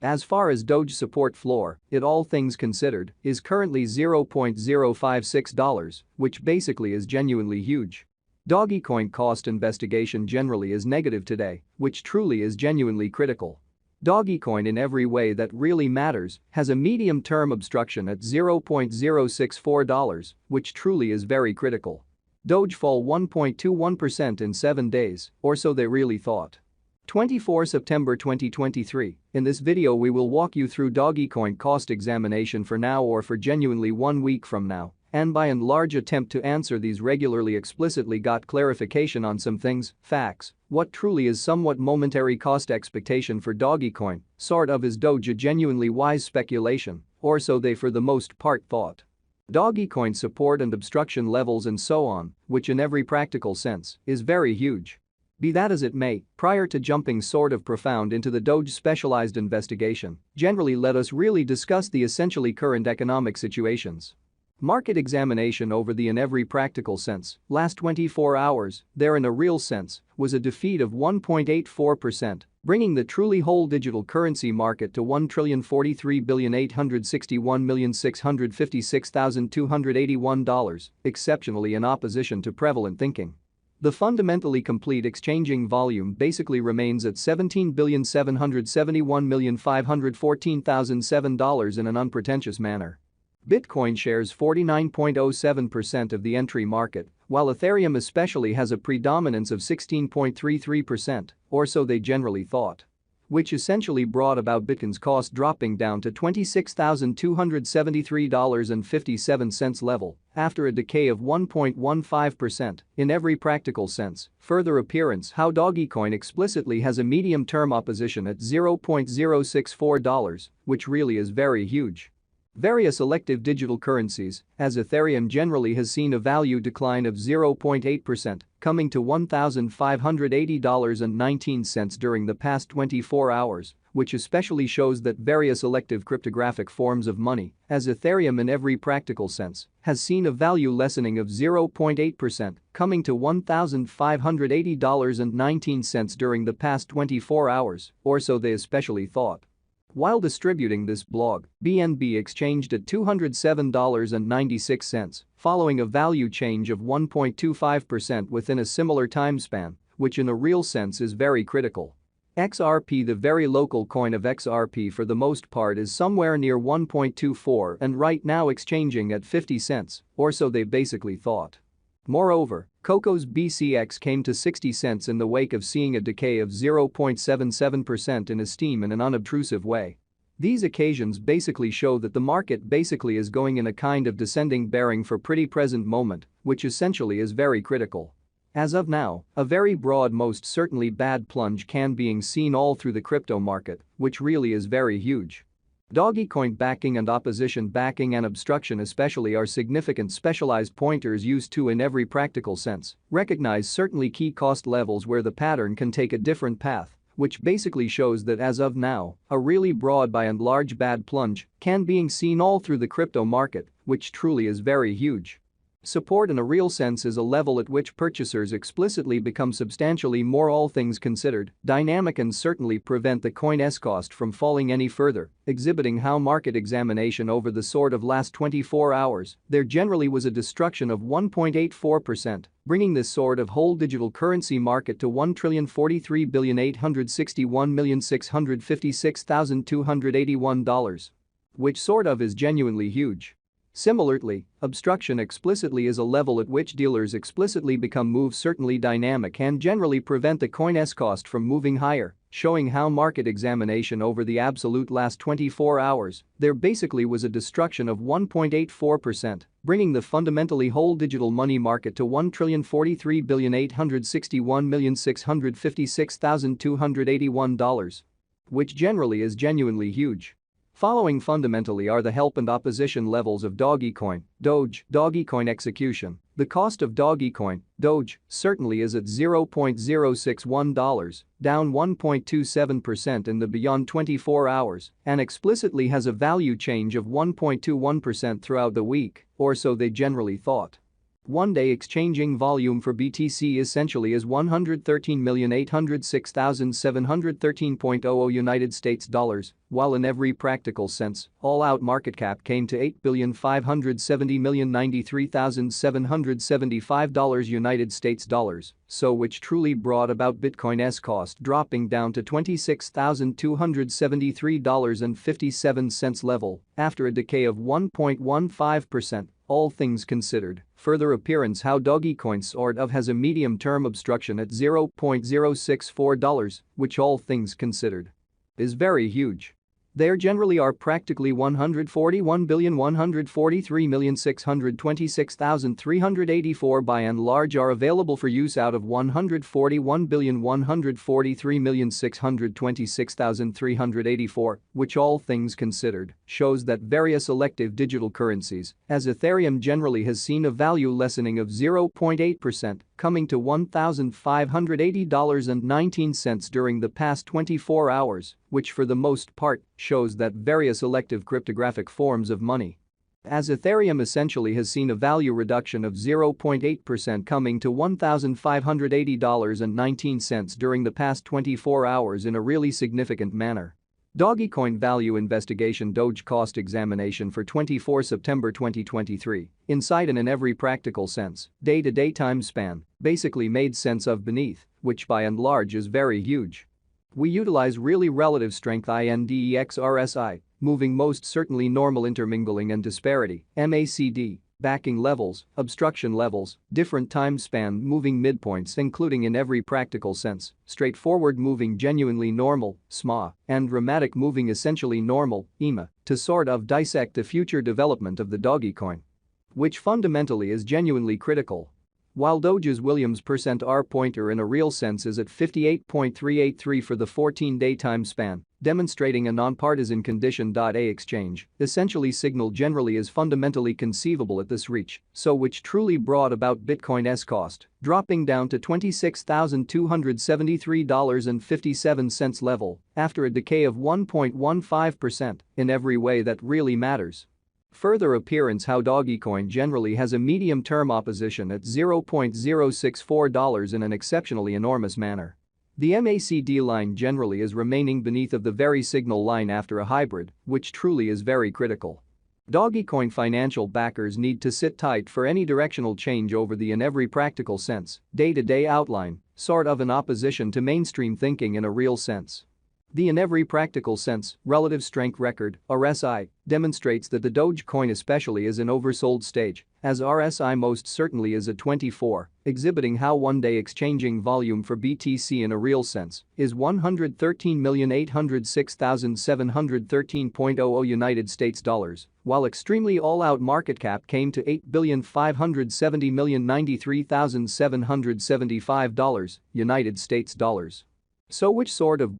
As far as Doge support floor, it all things considered, is currently $0.056, which basically is genuinely huge. Dogecoin cost investigation generally is negative today, which truly is genuinely critical. Dogecoin in every way that really matters has a medium-term obstruction at $0.064, which truly is very critical. Doge fall 1.21% in 7 days, or so they really thought. 24 September 2023, in this video we will walk you through Dogecoin cost examination for now or for genuinely 1 week from now, and by and large attempt to answer these regularly explicitly got clarification on some things, facts, what truly is somewhat momentary cost expectation for Dogecoin, sort of is Doge a genuinely wise speculation, or so they for the most part thought. Dogecoin support and obstruction levels and so on, which in every practical sense, is very huge. Be that as it may, prior to jumping sort of profound into the Doge specialized investigation, generally let us really discuss the essentially current economic situations. Market examination over the in every practical sense, last 24 hours, there in a real sense, was a defeat of 1.84%, bringing the truly whole digital currency market to $1,043,861,656,281, exceptionally in opposition to prevalent thinking. The fundamentally complete exchanging volume basically remains at $17,771,514,007 in an unpretentious manner. Bitcoin shares 49.07% of the entry market, while Ethereum especially has a predominance of 16.33%, or so they generally thought. Which essentially brought about Bitcoin's cost dropping down to $26,273.57 level after a decay of 1.15% in every practical sense. Further appearance how Dogecoin explicitly has a medium-term opposition at $0.064, which really is very huge. Various elective digital currencies, as Ethereum generally has seen a value decline of 0.8%, coming to $1,580.19 during the past 24 hours, which especially shows that various elective cryptographic forms of money, as Ethereum in every practical sense, has seen a value lessening of 0.8%, coming to $1,580.19 during the past 24 hours, or so they especially thought. While distributing this blog, BNB exchanged at $207.96, following a value change of 1.25% within a similar time span, which in a real sense is very critical. XRP, the very local coin of XRP for the most part, is somewhere near 1.24 and right now exchanging at 50 cents, or so they basically thought. Moreover, Coco's BCX came to 60 cents in the wake of seeing a decay of 0.77% in esteem in an unobtrusive way. These occasions basically show that the market basically is going in a kind of descending bearing for pretty present moment, which essentially is very critical. As of now, a very broad, most certainly bad plunge can being seen all through the crypto market, which really is very huge. Dogecoin backing and opposition backing and obstruction especially are significant specialized pointers used to in every practical sense recognize certainly key cost levels where the pattern can take a different path, which basically shows that as of now, a really broad by and large bad plunge can being seen all through the crypto market, which truly is very huge. Support in a real sense is a level at which purchasers explicitly become substantially more all things considered dynamic and certainly prevent the coin's cost from falling any further, exhibiting how market examination over the sort of last 24 hours, there generally was a destruction of 1.84%, bringing this sort of whole digital currency market to $1,043,861,656,281, which sort of is genuinely huge. Similarly, obstruction explicitly is a level at which dealers explicitly become move certainly dynamic and generally prevent the coin's cost from moving higher, showing how market examination over the absolute last 24 hours, there basically was a destruction of 1.84%, bringing the fundamentally whole digital money market to $1,043,861,656,281, which generally is genuinely huge. Following fundamentally are the help and opposition levels of Dogecoin, Doge, Dogecoin execution. The cost of Dogecoin, Doge, certainly is at $0.061, down 1.27% in the beyond 24 hours, and explicitly has a value change of 1.21% throughout the week, or so they generally thought. One-day exchanging volume for BTC essentially is 113,806,713.00 United States dollars, while in every practical sense, all-out market cap came to $8,570,093,775 United States dollars, so which truly brought about Bitcoin's cost dropping down to $26,273.57 level after a decay of 1.15%. All things considered, further appearance how Dogecoin sort of has a medium-term obstruction at $0.064, which all things considered is very huge. There generally are practically 141,143,626,384 by and large are available for use out of 141,143,626,384, which all things considered shows that various elective digital currencies, as Ethereum generally has seen a value lessening of 0.8%, coming to $1,580.19 during the past 24 hours, which for the most part shows that various elective cryptographic forms of money, as Ethereum essentially has seen a value reduction of 0.8% coming to $1,580.19 during the past 24 hours in a really significant manner. Dogecoin Value Investigation Doge Cost Examination for 24 September 2023, insight in every practical sense, day-to-day time span, basically made sense of beneath, which by and large is very huge. We utilize really relative strength index RSI, moving most certainly normal intermingling and disparity, MACD, backing levels, obstruction levels, different time span moving midpoints including in every practical sense, straightforward moving genuinely normal, SMA, and dramatic moving essentially normal, EMA, to sort of dissect the future development of the Dogecoin, which fundamentally is genuinely critical. While Doge's Williams % R pointer in a real sense is at 58.383 for the 14-day time span, demonstrating a nonpartisan condition. A exchange, essentially signal generally is fundamentally conceivable at this reach, so which truly brought about Bitcoin's cost, dropping down to $26,273.57 level after a decay of 1.15% in every way that really matters. Further appearance how Dogecoin generally has a medium-term opposition at $0.064 in an exceptionally enormous manner. The MACD line generally is remaining beneath of the very signal line after a hybrid, which truly is very critical. Dogecoin financial backers need to sit tight for any directional change over the in every practical sense, day-to-day outline, sort of an opposition to mainstream thinking in a real sense. The in every practical sense, relative strength record, RSI, demonstrates that the Dogecoin especially is in oversold stage, as RSI most certainly is at 24, exhibiting how one-day exchanging volume for BTC in a real sense is 113,806,713.00 United States dollars, while extremely all-out market cap came to $8,570,093,775 United States dollars. So which sort of